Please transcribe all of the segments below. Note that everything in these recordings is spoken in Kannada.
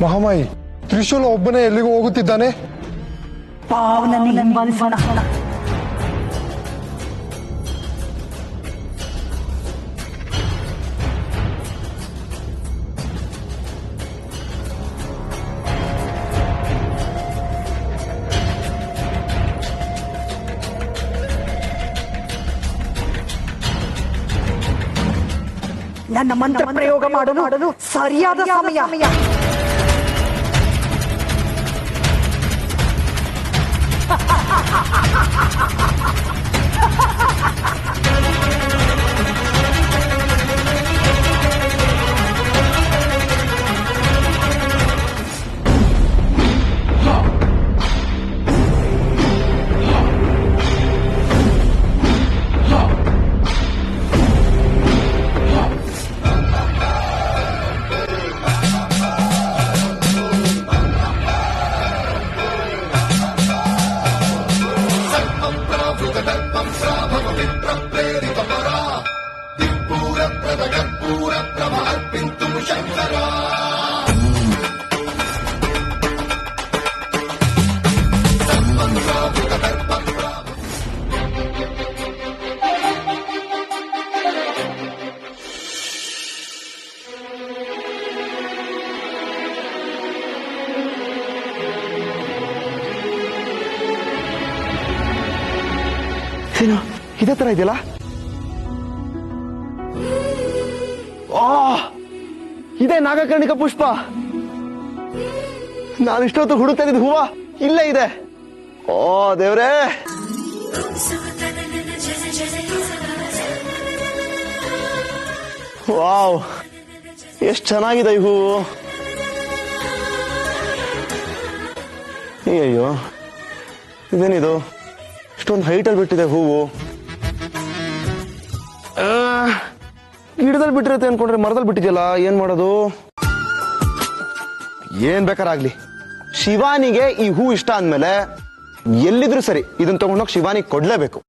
ಮಹಾಮಾಯಿ, ತ್ರಿಶೂಲ ಒಬ್ಬನೇ ಎಲ್ಲಿಗೂ ಹೋಗುತ್ತಿದ್ದಾನೆ. ಪಾವನನ್ನು ಹಿಂಬಾಲಿಸೋಣ. ನನ್ನ ಮಂತ್ರ ಪ್ರಯೋಗ ಮಾಡಲು ಸರಿಯಾದ ಸಮಯ. ಇದೇ ತರ ಇದೆಯಲ್ಲ. ಇದೇ ನಾಗಕರ್ಣಿಕ ಪುಷ್ಪ. ನಾನು ಇಷ್ಟೊತ್ತು ಹುಡುಕ್ತಾ ಇದ್ದ ಹೂವ ಇಲ್ಲೇ ಇದೆ. ಓ ದೇವ್ರೇ, ವಾವ್, ಎಷ್ಟು ಚೆನ್ನಾಗಿದೆ ಈ ಹೂವು. ಅಯ್ಯೋ, ಇದೇನಿದು ಇಷ್ಟೊಂದು ಹೈಟಲ್ಲಿ ಬಿಟ್ಟಿದೆ ಹೂವು. ಗಿಡದಲ್ಲಿ ಬಿಟ್ಟಿರತ್ತೆ ಅನ್ಕೊಂಡ್ರೆ ಮರದಲ್ಲಿ ಬಿಟ್ಟಿದ್ಯಲ್ಲ, ಏನ್ ಮಾಡೋದು? ಏನ್ ಬೇಕಾರಾಗ್ಲಿ, ಶಿವಾನಿಗೆ ಈ ಹೂ ಇಷ್ಟ ಅಂದ್ಮೇಲೆ ಎಲ್ಲಿದ್ರು ಸರಿ ಇದನ್ನ ತಗೊಂಡೋಗಿ ಶಿವಾನಿಗೆ ಕೊಡ್ಲೇಬೇಕು.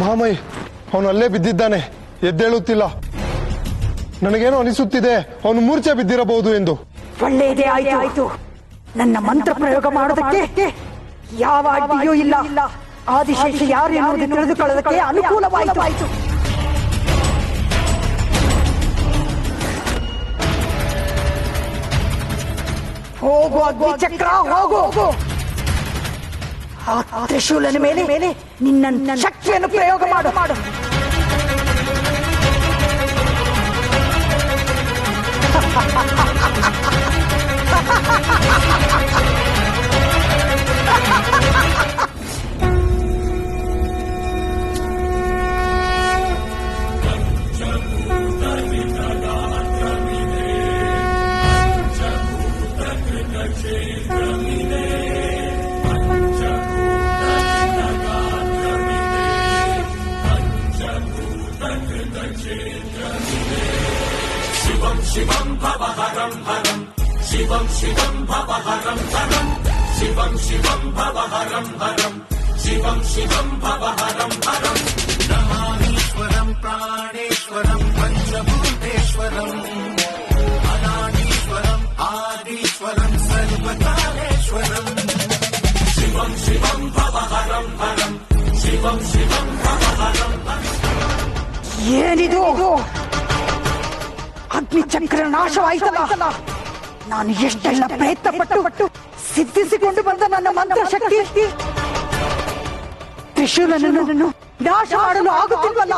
ಮಹಾಮಾಯಿ, ಅವನು ಅಲ್ಲೇ ಬಿದ್ದಿದ್ದಾನೆ, ಎದ್ದೇಳುತ್ತಿಲ್ಲ. ನನಗೇನೋ ಅನಿಸುತ್ತಿದೆ ಅವನು ಮೂರ್ಛೆ ಬಿದ್ದಿರಬಹುದು ಎಂದು. ಒಳ್ಳೆಯದೇ ಆಯ್ತು. ನನ್ನ ಮಂತ್ರ ಪ್ರಯೋಗ ಮಾಡೋದಕ್ಕೆ ಯಾವ ಅಡ್ಡಿಯೂ ಇಲ್ಲ. ಆದಿಶೇಷ ಯಾರು ಎನ್ನುವುದು ತಿಳಿದುಕೊಳ್ಳೋದಕ್ಕೆ ಅನುಕೂಲವಾಯಿತು. ಹೋಗು ಅಗ್ನಿಚಕ್ರ, ಹೋಗು. ಆ ತ್ರಿಶೂಲನ ಮೇಲೆ ನಿನ್ನ ಶಕ್ತಿಯನ್ನು ಪ್ರಯೋಗ ಮಾಡು. ಏನಿದು ಅಗ್ನಿ ಚಕ್ರ ನಾಶವಾಯಿತಲ್ಲ. ನಾನು ಎಷ್ಟೆಲ್ಲ ಪ್ರಯತ್ನ ಪಟ್ಟು ಸಿದ್ಧಿಸಿಕೊಂಡು ಬಂದ ನನ್ನ ಮಂತ್ರ ಶಕ್ತಿ ತ್ರಿಶೂಲನನ್ನು ನಾಶ ಮಾಡಲು ಆಗುತ್ತಿಲ್ವಲ್ಲ.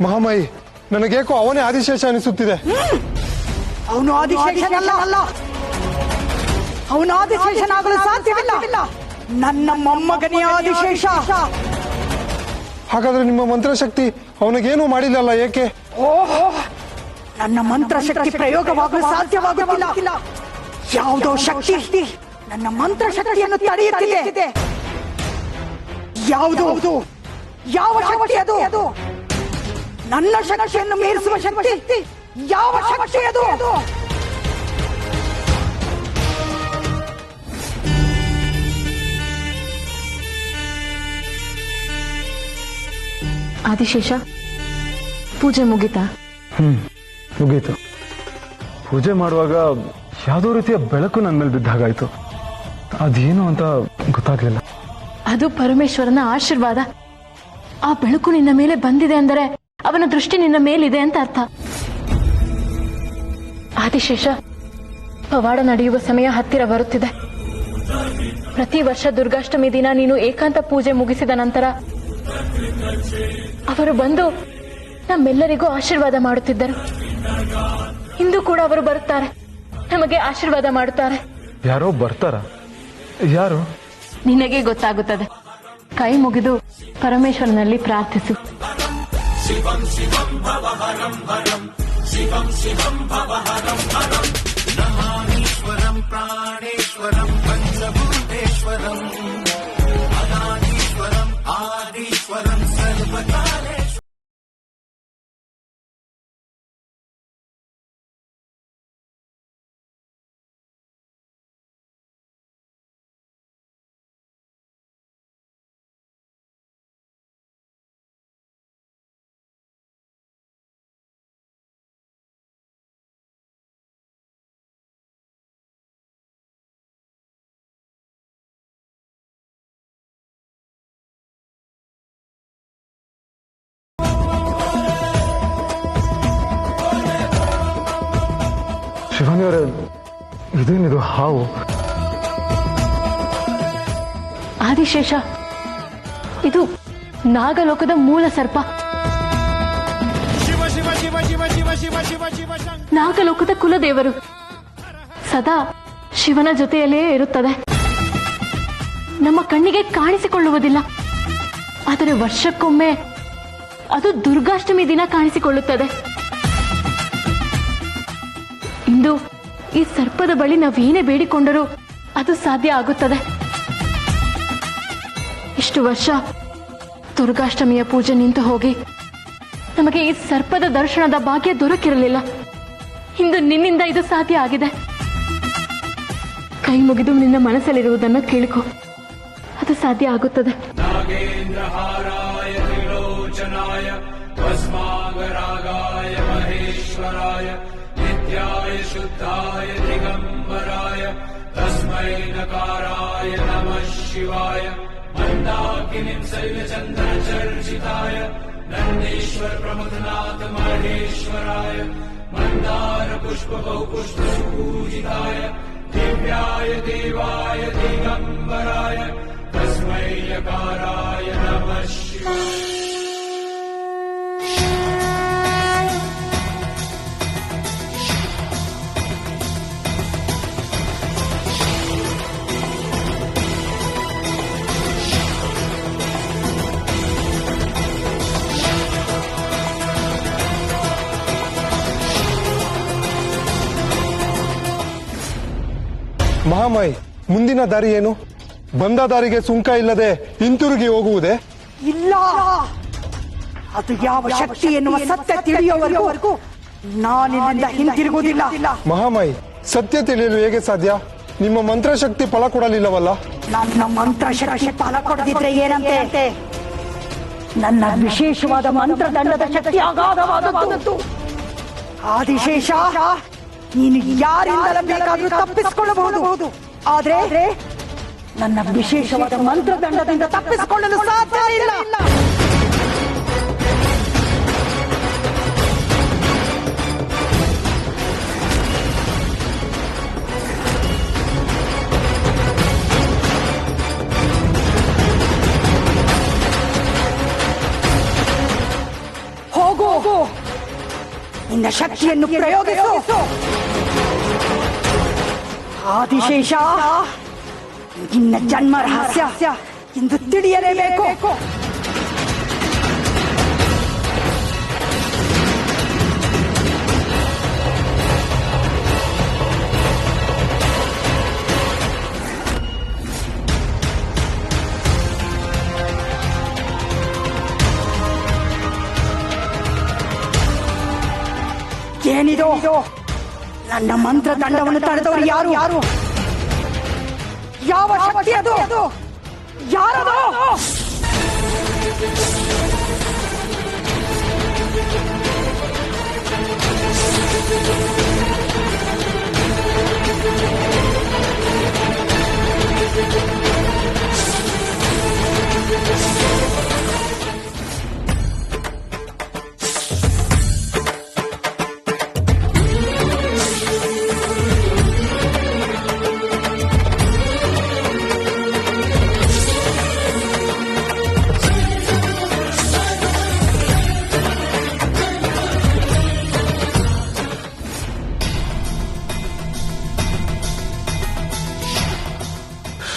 ಮಹಾಮಾಯಿ, ನನಗೇಕೋ ಅವನೇ ಆದಿಶೇಷ ಅನಿಸುತ್ತಿದೆ. ಅವನು ಆದಿಶೇಷನಲ್ಲ. ಅವನು ಆದಿಶೇಷನಾಗಲು ಸಾಧ್ಯವಿಲ್ಲ. ನನ್ನ ಮೊಮ್ಮಗನೇ ಆದಿಶೇಷ. ಹಾಗಾದ್ರೆ ನಿಮ್ಮ ಮಂತ್ರಶಕ್ತಿ ಅವನಿಗೇನೂ ಮಾಡಿಲ್ಲಲ್ಲ, ಏಕೆ? ಓಹೋ, ನನ್ನ ಮಂತ್ರಶಕ್ತಿ ಪ್ರಯೋಗವಾಗಲು ಸಾಧ್ಯವಾಗುತ್ತಿಲ್ಲ. ಯಾವುದೋ ಶಕ್ತಿ ನನ್ನ ಮಂತ್ರಶಕ್ತಿಯನ್ನು ತಡೆಯುತ್ತಿದೆ. ಯಾವುದು? ಯಾವ ಶಕ್ತಿ ಅದು? ನನ್ನ ಶಕ್ತಿಯನ್ನು ಮೀರಿಸುವ ಶಕ್ತಿ ಯಾವ ಶಕ್ತಿ ಅದು? ಆದಿಶೇಷ, ಪೂಜೆ ಮುಗಿತಾ? ಮುಗೀತು. ಪೂಜೆ ಮಾಡುವಾಗ ಯಾವುದೋ ರೀತಿಯ ಬೆಳಕು ನನ್ನ ಮೇಲೆ ಬಿದ್ದ ಹಾಗಾಯ್ತು. ಅದೇನು ಅಂತ ಗೊತ್ತಾಗ್ಲಿಲ್ಲ. ಅದು ಪರಮೇಶ್ವರನ ಆಶೀರ್ವಾದ. ಆ ಬೆಳಕು ನಿನ್ನ ಮೇಲೆ ಬಂದಿದೆ ಅಂದರೆ ಅವನ ದೃಷ್ಟಿ ನಿನ್ನ ಮೇಲಿದೆ ಅಂತ ಅರ್ಥ. ಆದಿಶೇಷ, ಪವಾಡ ನಡೆಯುವ ಸಮಯ ಹತ್ತಿರ ಬರುತ್ತಿದೆ. ಪ್ರತಿ ವರ್ಷ ದುರ್ಗಾಷ್ಟಮಿ ದಿನ ನೀನು ಏಕಾಂತ ಪೂಜೆ ಮುಗಿಸಿದ ನಂತರ ಅವರು ಬಂದು ನಮ್ಮೆಲ್ಲರಿಗೂ ಆಶೀರ್ವಾದ ಮಾಡುತ್ತಿದ್ದರು. ಇಂದು ಕೂಡ ಅವರು ಬರುತ್ತಾರೆ, ನಮಗೆ ಆಶೀರ್ವಾದ ಮಾಡುತ್ತಾರೆ. ಯಾರೋ ಬರ್ತಾರ? ಯಾರು? ನಿನಗೆ ಗೊತ್ತಾಗುತ್ತದೆ. ಕೈ ಮುಗಿದು ಪರಮೇಶ್ವರನಲ್ಲಿ ಪ್ರಾರ್ಥಿಸು. ನಮಾಮೀಶ್ವರಂ ಪ್ರಾಣೇಶ್ವರಂ ಪಂಚಭೂತೇಶ್ವರಂ ಅನಾದೀಶ್ವರಂ ಆದೀಶ್ವರಂ ಸರ್ವಕಾಲೇಶ್ವರಂ. ಶಿವಾನಿಯವರೇ, ಇದೇನಿದು ಹಾವು? ಆದಿಶೇಷ, ಇದು ನಾಗಲೋಕದ ಮೂಲ ಸರ್ಪ. ನಾಗಲೋಕದ ಕುಲದೇವರು. ಸದಾ ಶಿವನ ಜೊತೆಯಲ್ಲೇ ಇರುತ್ತದೆ. ನಮ್ಮ ಕಣ್ಣಿಗೆ ಕಾಣಿಸಿಕೊಳ್ಳುವುದಿಲ್ಲ, ಆದರೆ ವರ್ಷಕ್ಕೊಮ್ಮೆ ಅದು ದುರ್ಗಾಷ್ಟಮಿ ದಿನ ಕಾಣಿಸಿಕೊಳ್ಳುತ್ತದೆ. ಇಂದು ಈ ಸರ್ಪದ ಬಳಿ ನಾವೇನೇ ಬೇಡಿಕೊಂಡರೂ ಅದು ಸಾಧ್ಯ ಆಗುತ್ತದೆ. ಇಷ್ಟು ವರ್ಷ ದುರ್ಗಾಷ್ಟಮಿಯ ಪೂಜೆ ನಿಂತು ಹೋಗಿ ನಮಗೆ ಈ ಸರ್ಪದ ದರ್ಶನದ ಭಾಗ್ಯ ದೊರಕಿರಲಿಲ್ಲ. ಇಂದು ನಿನ್ನಿಂದ ಇದು ಸಾಧ್ಯ ಆಗಿದೆ. ಕೈ ಮುಗಿದು ನಿನ್ನ ಮನಸ್ಸಲ್ಲಿರುವುದನ್ನು ಕೇಳಿಕೊ, ಅದು ಸಾಧ್ಯ ಆಗುತ್ತದೆ. ನಾಗೇಂದ್ರಹಾರಾಯ ತ್ರಿಲೋಚನಾಯ ಭಸ್ಮಾಗರಾಗಾಯ ಮಹೇಶ್ವರಾಯ ನಿತ್ಯಾಯ ಶುದ್ಧಾಯ ದಿಗಂಬರಾಯ ತಸ್ಮೈ ನಕಾರಾಯ ನಮಃ ಶಿವಾಯ ಮಂದಾಕಿನಿಂ ಶೈಲಚಂದ್ರ ಚರ್ಚಿತಾಯ ನಂದೀಶ್ವರ ಪ್ರಮಥನಾಥ ಮಹೇಶ್ವರಾಯ ಮಂದಾರ ಪುಷ್ಪ ಬಹುಪುಷ್ಪ ಸುಪೂಜಿತಾಯ ದಿವ್ಯಾಯ ದೇವಾಯ ದಿಗಂಬರಾಯ ತಸ್ಮೈ ಯಕಾರಾಯ ನಮಃ ಶಿವಾಯ. ಮಹಾಮಾಯಿ, ಮುಂದಿನ ದಾರಿ ಏನು? ಬಂದ ದಾರಿಗೆ ಸುಂಕ ಇಲ್ಲದೆ ಹಿಂತಿರುಗಿ ಹೋಗುವುದೇ? ಇಲ್ಲ, ಅದು ಯಾವ ಶಕ್ತಿ ಎನ್ನುವ ಸತ್ಯ ತಿಳಿಯುವವರೆಗೂ ನಾನಿಲ್ಲಿಂದ ಹಿಂತಿರುಗುವುದಿಲ್ಲ. ಮಹಾಮಾಯಿ, ಸತ್ಯ ತಿಳಿಯಲು ಹೇಗೆ ಸಾಧ್ಯ? ನಿಮ್ಮ ಮಂತ್ರಶಕ್ತಿ ಫಲ ಕೊಡಲಿಲ್ಲವಲ್ಲ? ನನ್ನ ಮಂತ್ರಶಕ್ತಿ ಫಲ ಕೊಡದಿದ್ರೆ ಏನಂತೆ? ನನ್ನ ವಿಶೇಷವಾದ ಮಂತ್ರದಂಡದ ಶಕ್ತಿ ಅಗಾಧವಾದದ್ದು. ಆದಿಶೇಷ, ನೀನು ಯಾರಿಂದಲೂ ಬೇಕಾದರೂ ತಪ್ಪಿಸಿಕೊಳ್ಳಬಹುದು, ಆದ್ರೆ ನನ್ನ ವಿಶೇಷವಾದ ಮಂತ್ರದಂಡದಿಂದ ತಪ್ಪಿಸಿಕೊಳ್ಳಲು ಸಾಧ್ಯ ಇಲ್ಲ. ಹೋಗು, ನಿನ್ನ ಶಕ್ತಿಯನ್ನು ಪ್ರಯೋಗಿಸು. ಆದಿಶೇಷ, ನಿನ್ನ ಜನ್ಮ ರಹಸ್ಯ ಇಂದು ತಿಳಿಯಲೇಬೇಕು. ಏನಿದು? ನನ್ನ ಮಂತ್ರದಂಡವನ್ನು ತಡೆದವರು ಯಾರು? ಯಾವ ಶಕ್ತಿ ಅದು? ಯಾರದು?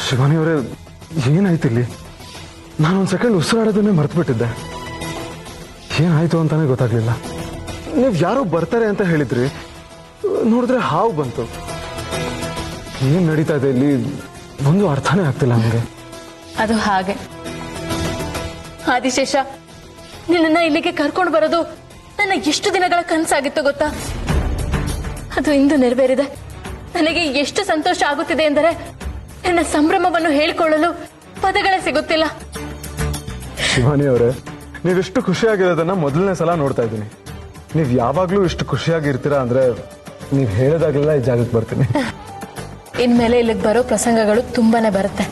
ಶಿವಾನಿ ಅವರೇ, ಏನಾಯ್ತು ಇಲ್ಲಿ? ನಾನೊಂದು ಸೆಕೆಂಡ್ ಉಸಿರಾಡೋದನ್ನೇ ಮರ್ತು ಬಿಟ್ಟಿದ್ದೆ. ಏನಾಯ್ತು ಅಂತಾನೆ ಗೊತ್ತಾಗ್ಲಿಲ್ಲ. ನೀವು ಯಾರೋ ಬರ್ತಾರೆ ಅಂತ ಹೇಳಿದ್ರಿ, ನೋಡಿದ್ರೆ ಹಾವು ಬಂತು. ಏನ್ ನಡೀತಾ ಇದೆ ಇಲ್ಲಿ? ಒಂದು ಅರ್ಥನೇ ಆಗ್ತಿಲ್ಲ ನಮಗೆ. ಅದು ಹಾಗೆ ಆದಿಶೇಷ, ನಿನ್ನನ್ನ ಇಲ್ಲಿಗೆ ಕರ್ಕೊಂಡು ಬರೋದು ನನ್ನ ಎಷ್ಟು ದಿನಗಳ ಕನಸಾಗಿತ್ತು ಗೊತ್ತಾ? ಅದು ಇಂದು ನೆರವೇರಿದೆ. ನನಗೆ ಎಷ್ಟು ಸಂತೋಷ ಆಗುತ್ತಿದೆ ಎಂದರೆ ನನ್ನ ಸಂಭ್ರಮವನ್ನು ಹೇಳಿಕೊಳ್ಳಲು ಪದಗಳೇ ಸಿಗುತ್ತಿಲ್ಲ. ಶಿವಾನಿ ಅವರೇ, ನೀವಿಷ್ಟು ಖುಷಿಯಾಗಿರೋದನ್ನ ಮೊದಲನೇ ಸಲ ನೋಡ್ತಾ ಇದ್ದೀನಿ. ನೀವು ಯಾವಾಗ್ಲೂ ಇಷ್ಟು ಖುಷಿಯಾಗಿರ್ತೀರಾ ಅಂದ್ರೆ ನೀವು ಹೇಳಿದಾಗಲೆಲ್ಲ ಈ ಜಾಗಕ್ಕೆ ಬರ್ತೀನಿ. ಇನ್ಮೇಲೆ ಇಲ್ಲಿಗೆ ಬರೋ ಪ್ರಸಂಗಗಳು ತುಂಬಾನೇ ಬರುತ್ತೆ.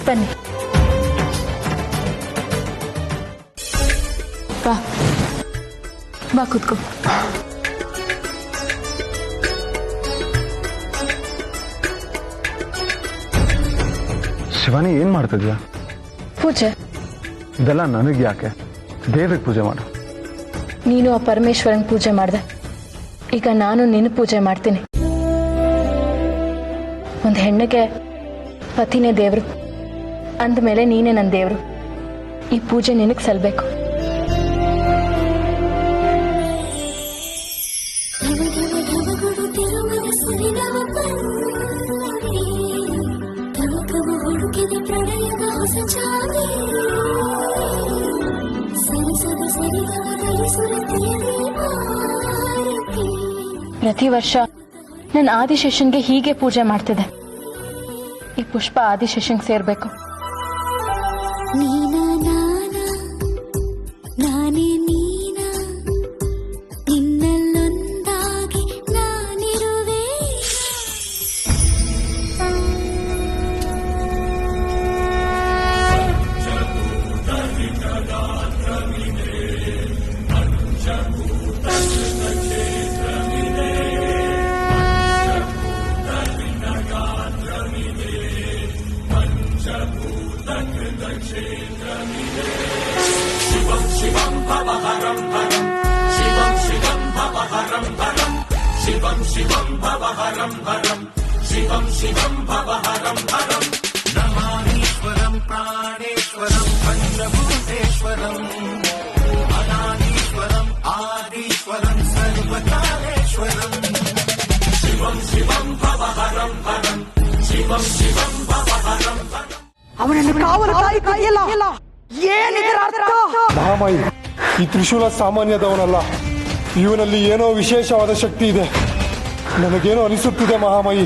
ಬನ್ನಿ, ಬಾ ಕೂತ್ಕೋ. ಶಿವಾನಿ, ಏನ್ ಮಾಡ್ತಿದ್ಯಾ? ಪೂಜೆ. ಇದೆಲ್ಲ ನನಗೆ ಯಾಕೆ? ದೇವ್ರಿಗೆ ಪೂಜೆ ಮಾಡು. ನೀನು ಆ ಪರಮೇಶ್ವರನ್ ಪೂಜೆ ಮಾಡ್ದೆ, ಈಗ ನಾನು ನಿನ್ನ ಪೂಜೆ ಮಾಡ್ತೀನಿ. ಒಂದು ಹೆಣ್ಣಿಗೆ ಪತಿನೇ ದೇವ್ರು ಅಂದಮೇಲೆ ನೀನೇ ನನ್ನ ದೇವ್ರು. ಈ ಪೂಜೆ ನಿನಗೆ ಸಲ್ಬೇಕು. ಪ್ರತಿ ವರ್ಷ ನಾನು ಆದಿಶೇಷನ್ಗೆ ಹೀಗೆ ಪೂಜೆ ಮಾಡ್ತಿದ್ದೆ. ಈ ಪುಷ್ಪ ಆದಿಶೇಷನ್ಗೆ ಸೇರ್ಬೇಕು. नमानीश्वरं प्राणेश्वरं पंचभूतेश्वरं अनानीश्वरम् आदिश्वरं सर्वकालेश्वरं शिवं शिवं भवहरं हरं शिवं शिवं भवहरं हरं. ಅವನನ್ನು ಕಾವಲು ಕಾಯಿಲ್ಲ. ಏನಿದರ ಅರ್ಥ? ಮಹಾಮಾಯಿ, ಈ ತ್ರಿಶೂಲ ಸಾಮಾನ್ಯದವನಲ್ಲ. ಇವನಲ್ಲಿ ಏನೋ ವಿಶೇಷವಾದ ಶಕ್ತಿ ಇದೆ. ನನಗೇನೋ ಅನಿಸುತ್ತಿದೆ ಮಹಾಮಾಯಿ,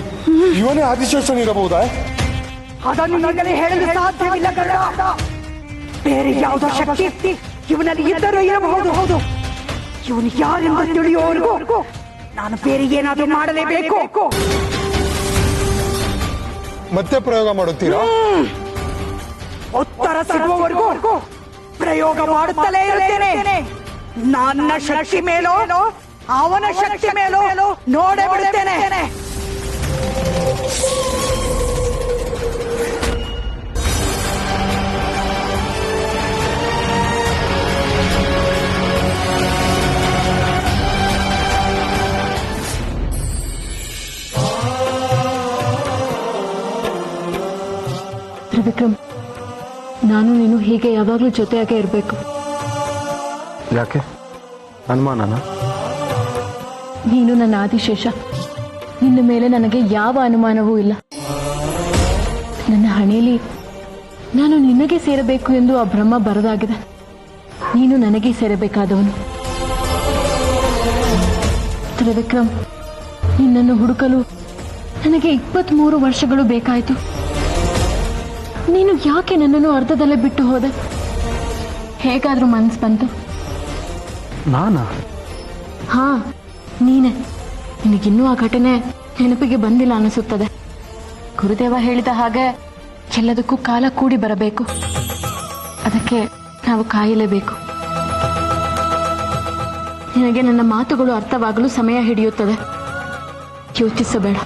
ಇವನೇ ಆದಿಶೇಷನಿರಬಹುದಾ? ಅದನ್ನು ನನಗೆ ಹೇಳಲು ಸಾಧ್ಯವಿಲ್ಲ ಗರುಡ. ಬೇರೆ ಯಾವುದೋ ಶಕ್ತಿ ಇವನಲ್ಲಿ ಇದ್ದರೂ ಇರಬಹುದು. ಹೌದು, ಇವನು ಯಾರೆಂದು ತಿಳಿಯುವವರೆಗೂ ನಾನು ಬೇರೆ ಏನಾದರೂ ಮಾಡಲೇಬೇಕು. ಮತ್ತೆ ಪ್ರಯೋಗ ಮಾಡುತ್ತೀರಾ? ಉತ್ತರ ಸಿಗುವವರೆಗೂ ಪ್ರಯೋಗ ಮಾಡುತ್ತಲೇ ಇರುತ್ತೇನೆ. ನನ್ನ ಶಕ್ತಿ ಮೇಲೋ ಅವನ ಶಕ್ತಿ ಮೇಲೋ ನೋಡೇ ಬಿಡುತ್ತೇನೆ. ತ್ರಿವಿಕ್ರಮ್, ನಾನು ನೀನು ಹೀಗೆ ಯಾವಾಗಲೂ ಜೊತೆಯಾಗೇ ಇರಬೇಕು. ಯಾಕೆ? ಅನುಮಾನನ? ನೀನು ನನ್ನ ಆದಿಶೇಷ. ನಿನ್ನ ಮೇಲೆ ನನಗೆ ಯಾವ ಅನುಮಾನವೂ ಇಲ್ಲ. ನನ್ನ ಹಣೆಯಲ್ಲಿ ನಾನು ನಿನಗೆ ಸೇರಬೇಕು ಎಂದು ಆ ಬ್ರಹ್ಮ ಬರದಾಗಿದೆ. ನೀನು ನನಗೆ ಸೇರಬೇಕಾದವನು. ತ್ರಿವಿಕ್ರಮ್, ನಿನ್ನನ್ನು ಹುಡುಕಲು ನನಗೆ 23 ವರ್ಷಗಳು ಬೇಕಾಯಿತು. ನೀನು ಯಾಕೆ ನನ್ನನ್ನು ಅರ್ಧದಲ್ಲೇ ಬಿಟ್ಟು ಹೋದೆ? ಹೇಗಾದ್ರೂ ಮನಸ್ಸು ಬಂತು? ನಾನಾ? ಹಾ, ನೀನೆ. ನಿನಗಿನ್ನೂ ಆ ಘಟನೆ ನೆನಪಿಗೆ ಬಂದಿಲ್ಲ ಅನಿಸುತ್ತದೆ. ಗುರುದೇವ ಹೇಳಿದ ಹಾಗೆ ಎಲ್ಲದಕ್ಕೂ ಕಾಲ ಕೂಡಿ ಬರಬೇಕು. ಅದಕ್ಕೆ ನಾವು ಕಾಯಲೇಬೇಕು. ನಿನಗೆ ನನ್ನ ಮಾತುಗಳು ಅರ್ಥವಾಗಲು ಸಮಯ ಹಿಡಿಯುತ್ತದೆ. ಯೋಚಿಸಬೇಡ.